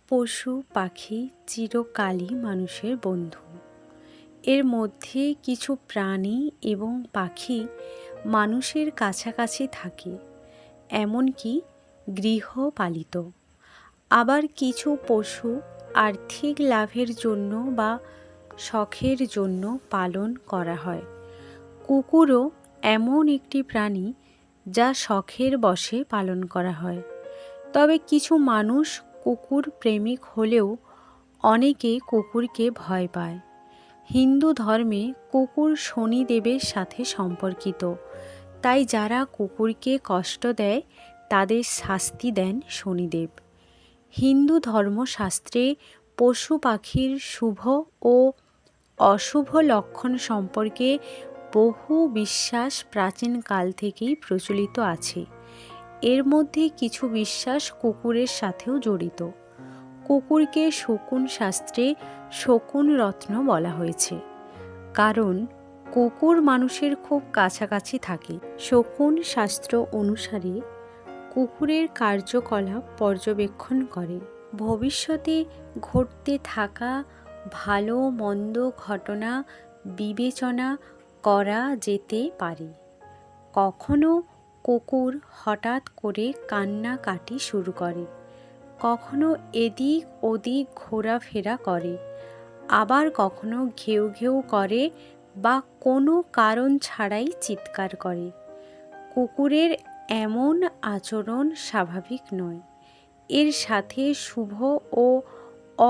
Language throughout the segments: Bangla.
পশু পাখি চিরকালই মানুষের বন্ধু। এর মধ্যে কিছু প্রাণী এবং পাখি মানুষের কাছাকাছি থাকে, এমনকি গৃহপালিত। আবার কিছু পশু আর্থিক লাভের জন্য বা শখের জন্য পালন করা হয়। কুকুরও এমন একটি প্রাণী যা শখের বশে পালন করা হয়। তবে কিছু মানুষ কুকুর প্রেমিক হলেও অনেকে কুকুরকে ভয় পায়। হিন্দু ধর্মে কুকুর শনিদেবের সাথে সম্পর্কিত, তাই যারা কুকুরকে কষ্ট দেয় তাদের শাস্তি দেন শনিদেব। হিন্দু ধর্মশাস্ত্রে পশু পাখির শুভ ও অশুভ লক্ষণ সম্পর্কে বহু বিশ্বাস প্রাচীনকাল থেকেই প্রচলিত আছে। এর মধ্যে কিছু বিশ্বাস কুকুরের সাথেও জড়িত। কুকুরকে শকুন শাস্ত্রে শকুন রত্ন বলা হয়েছে, কারণ কুকুর মানুষের খুব কাছাকাছি থাকে। শকুন শাস্ত্র অনুসারে কুকুরের কার্যকলাপ পর্যবেক্ষণ করে ভবিষ্যতে ঘটতে থাকা ভালো মন্দ ঘটনা বিবেচনা করা যেতে পারে। কখনো কুকুর হঠাৎ করে কান্নাকাটি শুরু করে, কখনো এদিক ওদিক ঘোরাফেরা করে, আবার কখনো ঘেউ ঘেউ করে বা কোনো কারণ ছাড়াই চিৎকার করে। কুকুরের এমন আচরণ স্বাভাবিক নয়। এর সাথে শুভ ও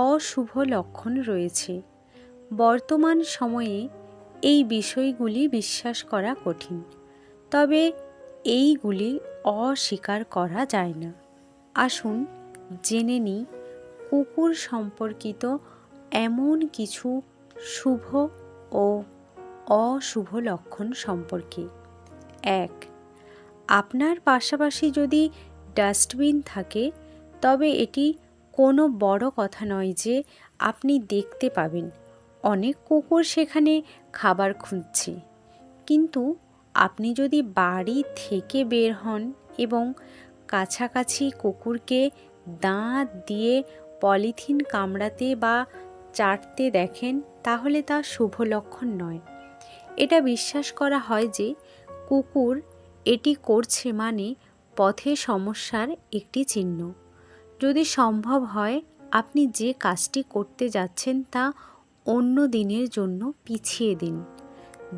অশুভ লক্ষণ রয়েছে। বর্তমান সময়ে এই বিষয়গুলি বিশ্বাস করা কঠিন, তবে এইগুলি অস্বীকার করা যায় না। আসুন জেনে নিই কুকুর সম্পর্কিত এমন কিছু শুভ ও অশুভ লক্ষণ সম্পর্কে। 1. আপনার পাশাপাশি যদি ডাস্টবিন থাকে, তবে এটি কোনো বড় কথা নয় যে আপনি দেখতে পাবেন অনেক কুকুর সেখানে খাবার খুঁজছে। কিন্তু আপনি যদি বাড়ি থেকে বের হন এবং কাছাকাছি কুকুরকে দাঁত দিয়ে পলিথিন কামড়াতে বা চাটতে দেখেন, তাহলে তা শুভ লক্ষণ নয়। এটা বিশ্বাস করা হয় যে কুকুর এটি করছে মানে পথে সমস্যার একটি চিহ্ন। যদি সম্ভব হয়, আপনি যে কাজটি করতে যাচ্ছেন তা অন্য দিনের জন্য পিছিয়ে দিন।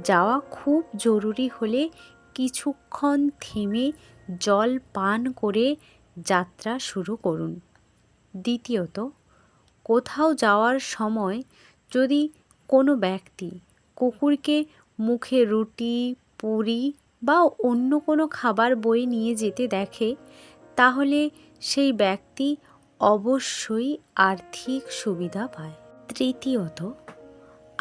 যাওয়া খুব জরুরি হলে কিছুক্ষণ থেমে জল পান করে যাত্রা শুরু করুন। দ্বিতীয়ত, কোথাও যাওয়ার সময় যদি কোনো ব্যক্তি কুকুরকে মুখে রুটি, পুরি বা অন্য কোনো খাবার বয়ে নিয়ে যেতে দেখে, তাহলে সেই ব্যক্তি অবশ্যই আর্থিক সুবিধা পায়। তৃতীয়ত,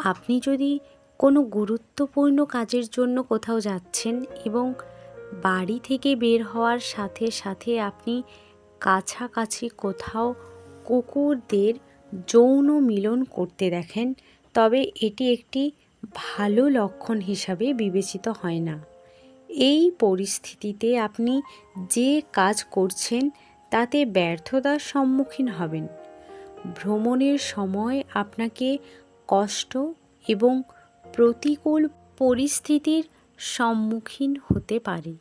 আপনি যদি কোনো গুরুত্বপূর্ণ কাজের জন্য কোথাও যাচ্ছেন এবং বাড়ি থেকে বের হওয়ার সাথে সাথে আপনি কাছাকাছি কোথাও কুকুরদের যৌন মিলন করতে দেখেন, তবে এটি একটি ভালো লক্ষণ হিসাবে বিবেচিত হয় না। এই পরিস্থিতিতে আপনি যে কাজ করছেন তাতে ব্যর্থতার সম্মুখীন হবেন। ভ্রমণের সময় আপনাকে কষ্ট এবং প্রতিকূল পরিস্থিতির সম্মুখীন হতে পারে।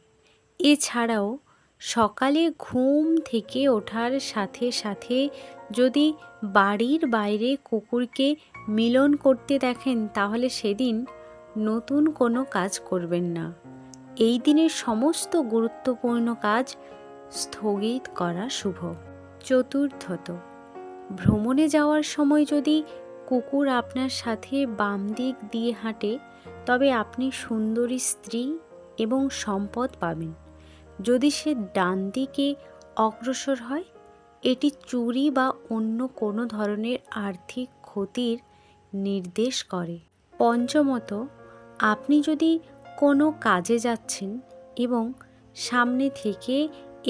এছাড়াও সকালে ঘুম থেকে ওঠার সাথে সাথে যদি বাড়ির বাইরে কুকুরকে মিলন করতে দেখেন, তাহলে সেদিন নতুন কোনো কাজ করবেন না। এই দিনের সমস্ত গুরুত্বপূর্ণ কাজ স্থগিত করা শুভ। চতুর্থত, ভ্রমণে যাওয়ার সময় যদি কুকুর আপনার সাথে বাম দিক দিয়ে হাঁটে, তবে আপনি সুন্দরী স্ত্রী এবং সম্পদ পাবেন। যদি সে ডান দিকে অগ্রসর হয়, এটি চুরি বা অন্য কোনো ধরনের আর্থিক ক্ষতির নির্দেশ করে। পঞ্চমত, আপনি যদি কোনো কাজে যাচ্ছেন এবং সামনে থেকে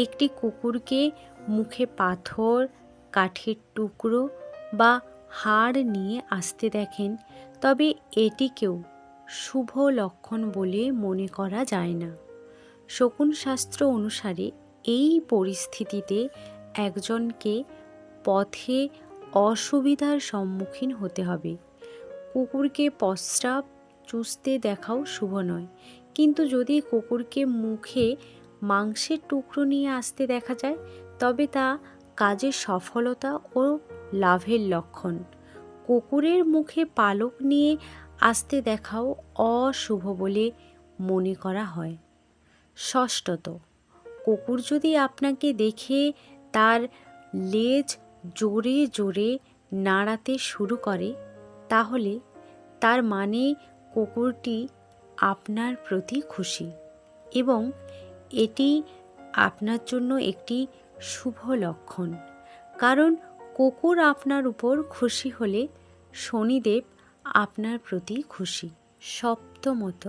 একটি কুকুরকে মুখে পাথর, কাঠের টুকরো বা হাড় নিয়ে আসতে দেখেন, তবে এটিকেও শুভ লক্ষণ বলে মনে করা যায় না। শকুন শাস্ত্র অনুসারে এই পরিস্থিতিতে একজনকে পথে অসুবিধার সম্মুখীন হতে হবে। কুকুরকে প্রস্রাব চুষতে দেখাও শুভ নয়, কিন্তু যদি কুকুরকে মুখে মাংসের টুকরো নিয়ে আসতে দেখা যায় তবে তা কাজের সফলতা ও লাভের লক্ষণ। কুকুরের মুখে পালক নিয়ে আসতে দেখাও অশুভ বলে মনে করা হয়। ষষ্ঠত, কুকুর যদি আপনাকে দেখে তার লেজ জোরে জোরে নাড়াতে শুরু করে তাহলে তার মানে কুকুরটি আপনার প্রতি খুশি এবং এটি আপনার জন্য একটি শুভ লক্ষণ। কারণ কুকুর আপনার উপর খুশি হলে শনিদেব আপনার প্রতি খুশি। সপ্তমত,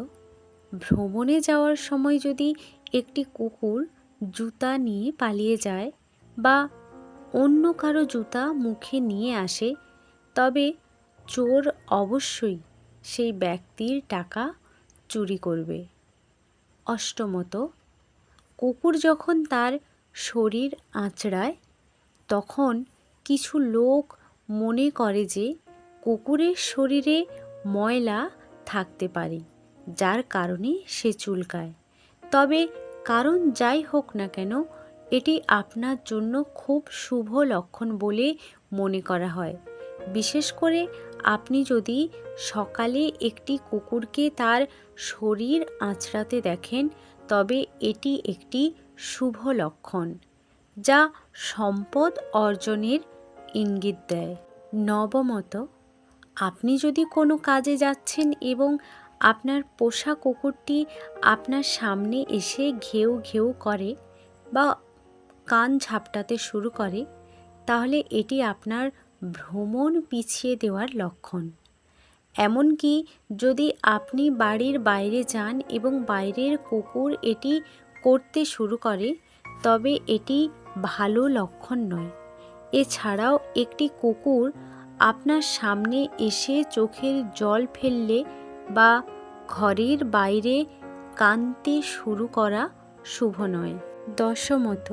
ভ্রমণে যাওয়ার সময় যদি একটি কুকুর জুতা নিয়ে পালিয়ে যায় বা অন্য কারো জুতা মুখে নিয়ে আসে তবে চোর অবশ্যই সেই ব্যক্তির টাকা চুরি করবে। অষ্টমত, কুকুর যখন তার শরীর আঁচড়ায় তখন কিছু লোক মনে করে যে কুকুরের শরীরে ময়লা থাকতে পারে যার কারণে সে চুলকায়। তবে কারণ যাই হোক না কেন এটি আপনার জন্য খুব শুভ লক্ষণ বলে মনে করা হয়। বিশেষ করে আপনি যদি সকালে একটি কুকুরকে তার শরীর আঁচড়াতে দেখেন তবে এটি একটি শুভ লক্ষণ যা সম্পদ অর্জনের ইঙ্গিত দেয়। নবমত, আপনি যদি কোনো কাজে যাচ্ছেন এবং আপনার পোষা কুকুরটি আপনার সামনে এসে ঘেউ ঘেউ করে বা কান ঝাপটাতে শুরু করে তাহলে এটি আপনার ভ্রমণ পিছিয়ে দেওয়ার লক্ষণ। এমনকি যদি আপনি বাড়ির বাইরে যান এবং বাইরের কুকুর এটি করতে শুরু করে তবে এটি ভালো লক্ষণ নয়। এছাড়াও একটি কুকুর আপনার সামনে এসে চোখের জল ফেললে বা ঘরের বাইরে কাঁদতে শুরু করা শুভ নয়। দশমত,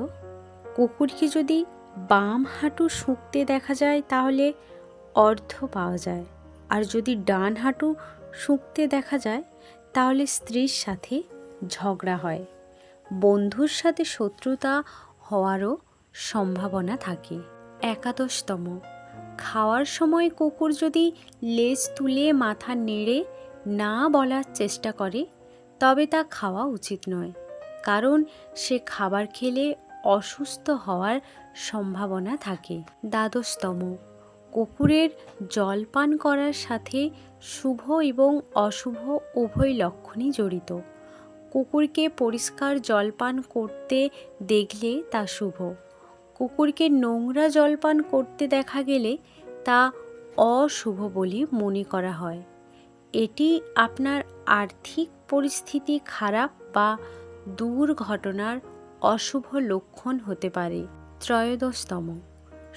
কুকুরকে যদি বাম হাঁটু শুঁকতে দেখা যায় তাহলে অর্থ পাওয়া যায়, আর যদি ডান হাঁটু শুঁকতে দেখা যায় তাহলে স্ত্রীর সাথে ঝগড়া হয়, বন্ধুর সাথে শত্রুতা হওয়ারও সম্ভাবনা থাকে। একাদশতম, খাওয়ার সময় কুকুর যদি লেজ তুলে মাথা নেড়ে না বলার চেষ্টা করে তবে তা খাওয়া উচিত নয়, কারণ সে খাবার খেলে অসুস্থ হওয়ার সম্ভাবনা থাকে। দ্বাদশতম, কুকুরের জলপান করার সাথে শুভ এবং অশুভ উভয় লক্ষণই জড়িত। কুকুরকে পরিষ্কার জলপান করতে দেখলে তা শুভ। কুকুরকে নোংরা জলপান করতে দেখা গেলে তা অশুভ বলে মনে করা হয়। এটি আপনার আর্থিক পরিস্থিতি খারাপ বা দুর্ঘটনার অশুভ লক্ষণ হতে পারে। ত্রয়োদশতম,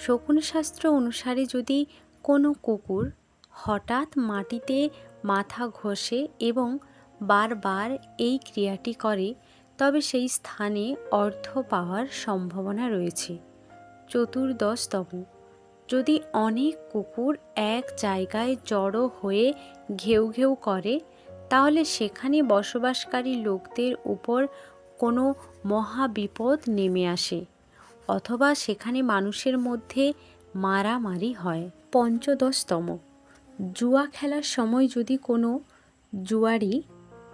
শকুনশাস্ত্র অনুসারে যদি কোনো কুকুর হঠাৎ মাটিতে মাথা ঘষে এবং বারবার এই ক্রিয়াটি করে তবে সেই স্থানে অর্থ পাওয়ার সম্ভাবনা রয়েছে। চতুর্দশতম, যদি অনেক কুকুর এক জায়গায় জড়ো হয়ে ঘেউ ঘেউ করে তাহলে সেখানে বসবাসকারী লোকদের উপর কোনো মহাবিপদ নেমে আসে অথবা সেখানে মানুষের মধ্যে মারামারি হয়। পঞ্চদশতম, জুয়া খেলার সময় যদি কোনো জুয়ারি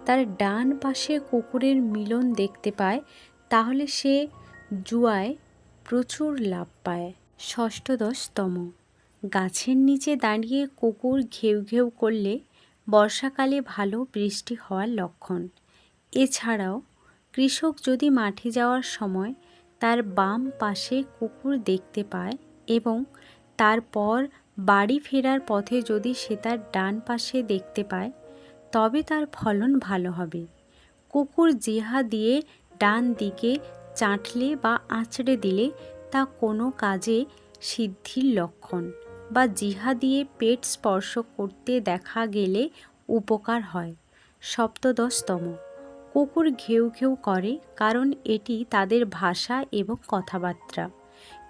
তার ডান পাশে কুকুরের মিলন দেখতে পায় তাহলে সে জুয়ায় প্রচুর লাভ পায়। ষষ্ঠদশতম, গাছের নিচে দাঁড়িয়ে কুকুর ঘেউ ঘেউ করলে বর্ষাকালে ভালো বৃষ্টি হওয়ার লক্ষণ। এছাড়াও কৃষক যদি মাঠে যাওয়ার সময় তার বাম পাশে কুকুর দেখতে পায় এবং তারপর বাড়ি ফেরার পথে যদি সে তার ডান পাশে দেখতে পায় তবে তার ফলন ভালো হবে। কুকুর জিহ্বা দিয়ে ডান দিকে চাটলে বা আঁচড়ে দিলে তা কোনো কাজে সিদ্ধির লক্ষণ, বা জিহ্বা দিয়ে পেট স্পর্শ করতে দেখা গেলে উপকার হয়। সপ্তদশতম, কুকুর ঘেউ ঘেউ করে কারণ এটি তাদের ভাষা এবং কথাবার্তা,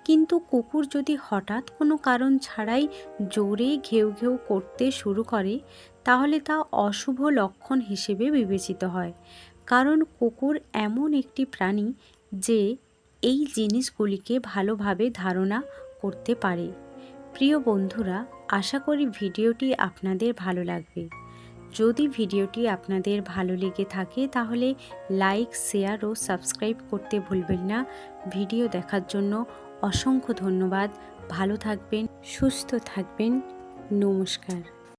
কিন্তু কুকুর যদি হঠাৎ কোনো কারণ ছাড়াই জোরে ঘেউ ঘেউ করতে শুরু করে, তাহলে তা অশুভ লক্ষণ হিসেবে বিবেচিত হয়। কারণ কুকুর এমন একটি প্রাণী যে এই জিনিসগুলিকে ভালোভাবে ধারণা করতে পারে। প্রিয় বন্ধুরা, আশা করি ভিডিওটি আপনাদের ভালো লাগবে। যদি ভিডিওটি আপনাদের ভালো লেগে থাকে তাহলে লাইক, শেয়ার ও সাবস্ক্রাইব করতে ভুলবেন না। ভিডিও দেখার জন্য অসংখ্য ধন্যবাদ। ভালো থাকবেন, সুস্থ থাকবেন। নমস্কার।